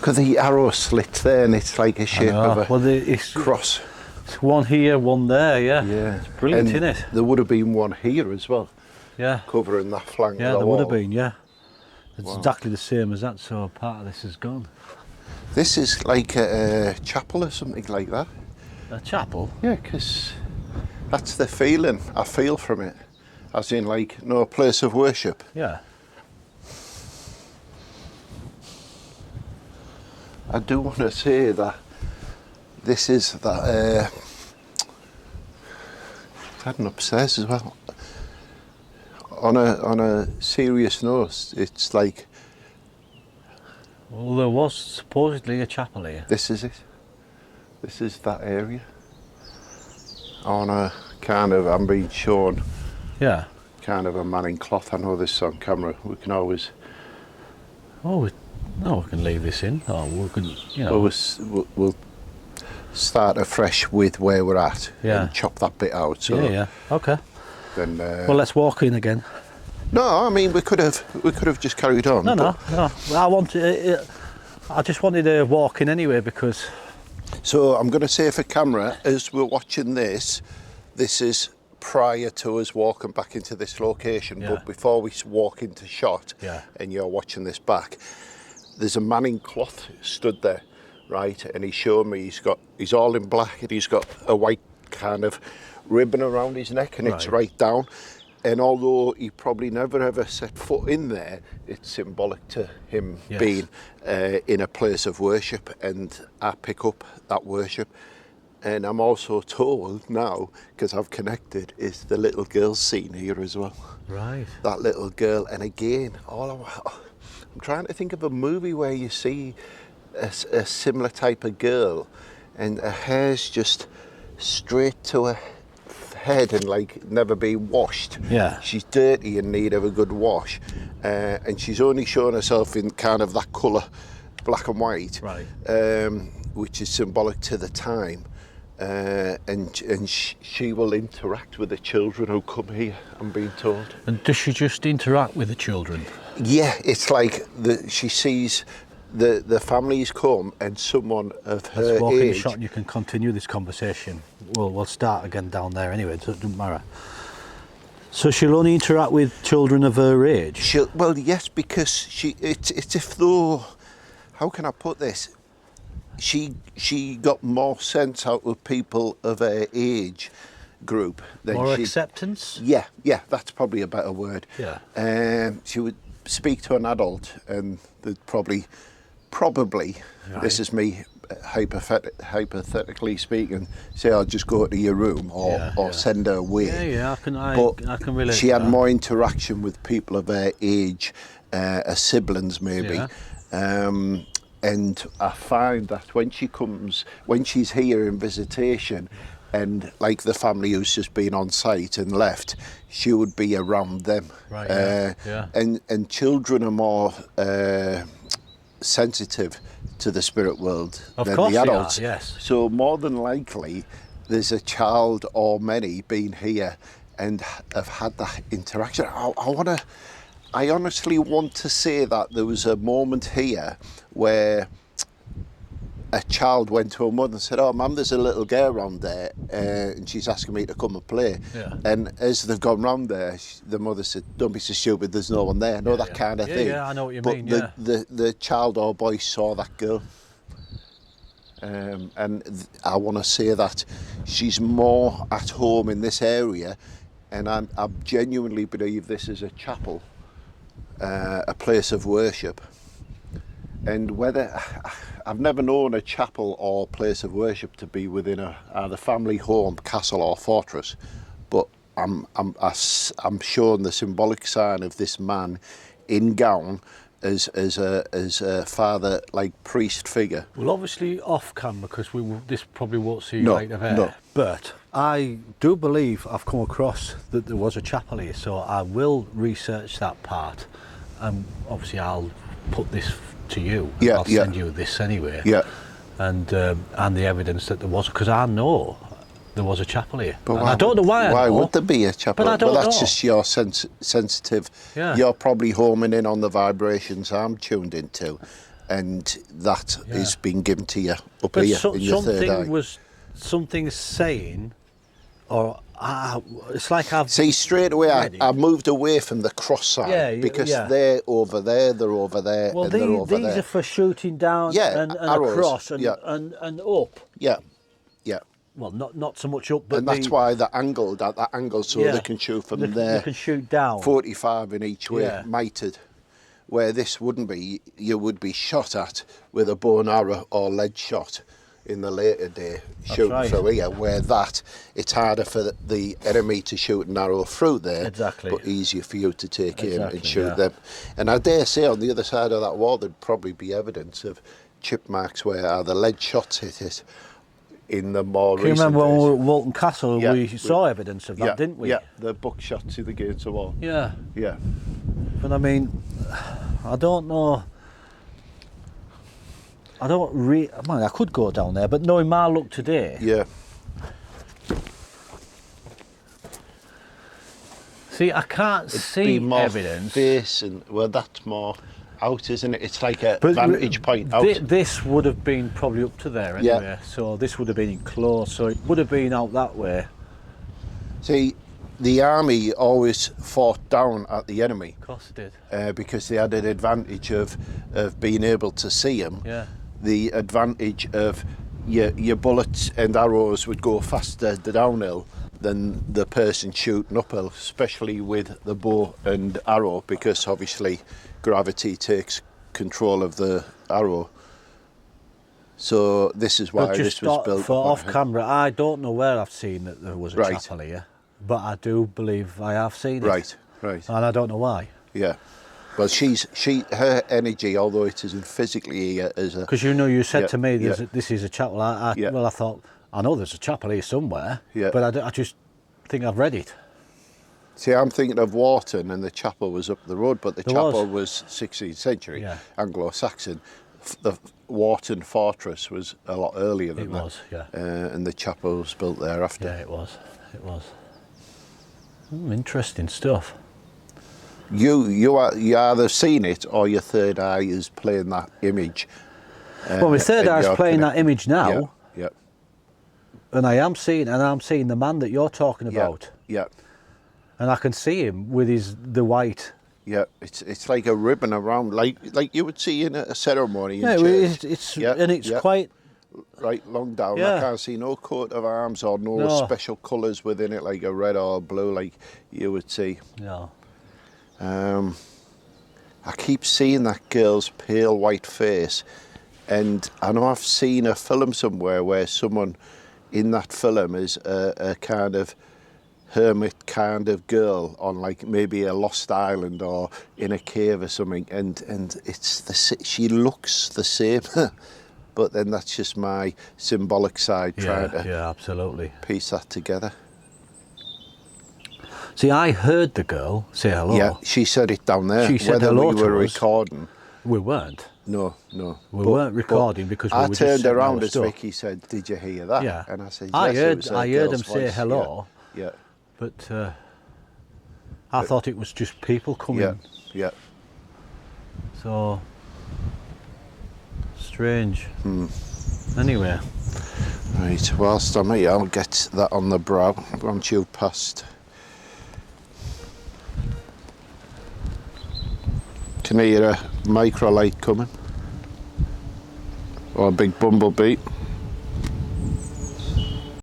Look at the arrow slits there, and it's like a shape of a cross. It's one here, one there, yeah. Yeah. It's brilliant, and isn't it? There would have been one here as well. Yeah. Covering that flank Yeah, of the there wall. would have been, yeah. It's exactly the same as that, so part of this is gone. This is like a chapel or something like that. A chapel? Yeah, because that's the feeling I feel from it. As in, like, no place of worship. Yeah. I do want to say that this is that heading upstairs as well. On a serious note, it's like, well, there was supposedly a chapel here. this is it. This is that area. On a kind of, I'm being shown. Yeah. Kind of a man in cloth. I know this is on camera. We can always. Oh, no, we can leave this in. Or we can, you know. We'll start afresh with where we're at. Yeah. And chop that bit out. So yeah. Okay. Then. Well, let's walk in again. No, I mean we could have just carried on. No. I just wanted to walk in anyway because. So I'm going to say for camera, as we're watching this is prior to us walking back into this location. Yeah. But before we walk into shot, and you're watching this back, there's a man in cloth stood there, right? And he showed me he's all in black and he's got a white kind of ribbon around his neck and it's right down. And although he probably never ever set foot in there, it's symbolic to him being in a place of worship, and I pick up that worship. And I'm also told now, because I've connected, is the little girl scene here as well. Right. That little girl, and again, I'm trying to think of a movie where you see a similar type of girl, and her hair's just straight to her head and like never been washed. Yeah. She's dirty and need of a good wash, and she's only shown herself in kind of that colour, black and white, right? Which is symbolic to the time. And she will interact with the children who come here, I'm being told. And does she just interact with the children? Yeah, it's like she sees the families come and someone of her Let's walk age. in the shot and you can continue this conversation. We'll start again down there anyway, so it doesn't matter. So she'll only interact with children of her age? Well, yes, because it's if though, how can I put this? She got more sense out of people of her age group than more acceptance? Yeah, that's probably a better word. Yeah. She would speak to an adult and they'd probably, this is me hypothetically speaking, say I'll just go to your room or send her away. Yeah, I can relate. She had more interaction with people of her age, as siblings maybe. Yeah. And I find that when she's here in visitation, and like the family who's just been on site and left, she would be around them. Right. And children are more sensitive to the spirit world than the adults. They are, yes. So more than likely, there's a child or many been here and have had that interaction. I honestly want to say that there was a moment here where a child went to her mother and said, "Oh, Mum, there's a little girl around there, and she's asking me to come and play." Yeah. And as they've gone round there, the mother said, "Don't be so stupid, there's no one there." That kind of thing. Yeah, I know what you but mean, the child or boy saw that girl. I want to say that she's more at home in this area, and I genuinely believe this is a chapel, a place of worship. And whether I've never known a chapel or place of worship to be within either family home, castle or fortress, but I'm shown the symbolic sign of this man in gown as a father, like priest figure. Well, obviously off camera, because this probably won't see right of air. No. But I do believe I've come across that there was a chapel here, so I will research that part, and obviously I'll put this to you. Yeah, I'll send you this anyway. Yeah. And the evidence that there was, because I know there was a chapel here. But I don't know why. Why would there be a chapel? But I don't know. That's just your sensitive. Yeah. You're probably homing in on the vibrations I'm tuned into, and that is being given to you up But here in your third eye. Something's saying, or it's like I've see straight away. I moved away from the cross side because they're over there, they're over there, well, and they're over these there. are for shooting down and arrows, across and up. Yeah. Well, not so much up, but and that's why they're angled at that angle, so they can shoot from there. They can shoot down. 45 in each way, mited. Where this wouldn't be, you would be shot at with a bow and arrow or lead shot in the later day, shooting through here. Where it's harder for the enemy to shoot an arrow through there, but easier for you to take aim and shoot them. And I dare say on the other side of that wall there'd probably be evidence of chip marks where the lead shots hit it. In the more recent days. You remember when we were at Walton Castle, we saw evidence of that, didn't we? Yeah, the buckshot to the gates of wall. Yeah. Yeah. But I mean, I don't know. I I could go down there, but knowing my luck today. Yeah. See, I can't see more evidence. Face and that's more out, isn't it? It's like a vantage point out. This would have been probably up to there anyway, so this would have been close, so it would have been out that way. See, the army always fought down at the enemy. Of course it did. Because they had an advantage of being able to see them. Yeah. The advantage of your bullets and arrows would go faster downhill than the person shooting uphill, especially with the bow and arrow, because obviously gravity takes control of the arrow. So this is why this was built. For off camera, I don't know where I've seen that there was a chapel here, but I do believe I have seen it. Right. And I don't know why. Yeah. Well, her energy, although it isn't physically here, is a... Because you said to me, this is a chapel. Well, I thought, I know there's a chapel here somewhere, but I just think I've read it. See, I'm thinking of Wharton, and the chapel was up the road, but the chapel was 16th century, Anglo-Saxon. The Wharton fortress was a lot earlier than that. It was, yeah. And the chapel was built thereafter. Yeah, it was. Interesting stuff. You either seen it or your third eye is playing that image. Well, my third eye is playing that image now. Yeah. And I'm seeing the man that you're talking about. Yeah. And I can see him with the white. Yeah, it's like a ribbon around, like you would see in a ceremony. Yeah, it's quite right long down. Yeah. I can't see no coat of arms or no special colours within it, like a red or blue, like you would see. No. I keep seeing that girl's pale white face, and I know I've seen a film somewhere where someone in that film is a kind of hermit kind of girl on like maybe a lost island or in a cave or something, and she looks the same. But then that's just my symbolic side trying to absolutely piece that together. See, I heard the girl say hello. Yeah, she said it down there. She said whether hello we to were us. recording. We weren't. No. We weren't recording because we I were just turned setting around our as stuff. Vicky said, "Did you hear that?" Yeah. And I said, "Yes." I heard them say voice. hello. Yeah. But I thought it was just people coming. Yeah. So strange. Anyway. Right. Whilst I'm here, I'll get that on the brow once you've passed. Can you hear a micro light coming? Or a big bumblebee?